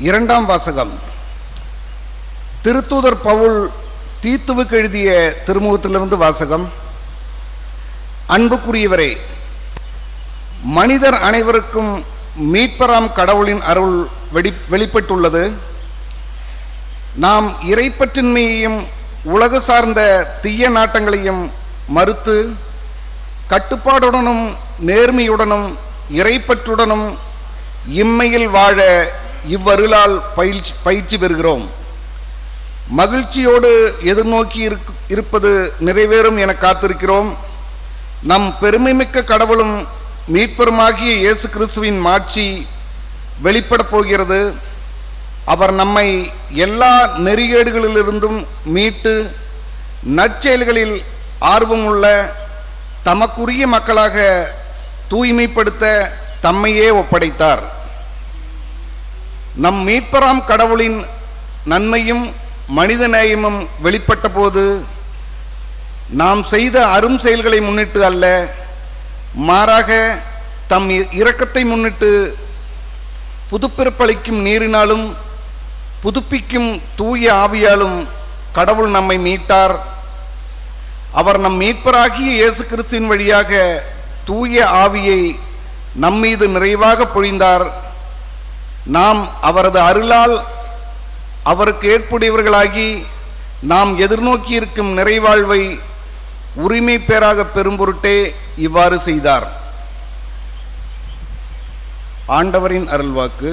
இரண்டாம் வாசகம். திருத்தூதர் பவுல் தீத்துவுக்கு எழுதிய திருமுகத்திலிருந்து வாசகம். அன்புக்குரியவரே, மனிதர் அனைவருக்கும் மீட்பராம் கடவுளின் அருள் வெளிப்பட்டுள்ளது. நாம் இறைப்பற்றின்மையையும் உலக சார்ந்த தீய நாட்டங்களையும் மறுத்து கட்டுப்பாடுடனும் நேர்மையுடனும் இறைப்பற்றுடனும் இம்மையில் வாழ இவ்வருளால் பயிற்சி பெறுகிறோம். மகிழ்ச்சியோடு எதிர்நோக்கி இருப்பது நிறைவேறும் என காத்திருக்கிறோம். நம் பெருமைமிக்க கடவுளும் மீட்பருமாகிய இயேசு கிறிஸ்துவின் மாட்சி வெளிப்படப் போகிறது. அவர் நம்மை எல்லா நெறிகேடுகளிலிருந்தும் மீட்டு நற்செயல்களில் ஆர்வமுள்ள தமக்குரிய மக்களாக தூய்மைப்படுத்த தம்மையே ஒப்படைத்தார். நம் மீட்பராம் கடவுளின் நன்மையும் மனித நேயமும் வெளிப்பட்ட போது நாம் செய்த அரும் செயல்களை முன்னிட்டு அல்ல, மாறாக தம் இரக்கத்தை முன்னிட்டு புதுப்பிறப்பளிக்கும் நீரினாலும் புதுப்பிக்கும் தூய ஆவியாலும் கடவுள் நம்மை மீட்டார். அவர் நம் மீட்பராகிய இயேசு கிறிஸ்துவின் வழியாக தூய ஆவியை நம்மீது நிறைவாக பொழிந்தார். நாம் அவரது அருளால் அவருக்கு ஏற்புடையவர்களாகி நாம் எதிர்நோக்கி இருக்கும் நிறைவாழ்வை உரிமை பேராக பெறும் பொருட்டே இவ்வாறு செய்தார். ஆண்டவரின் அருள்வாக்கு.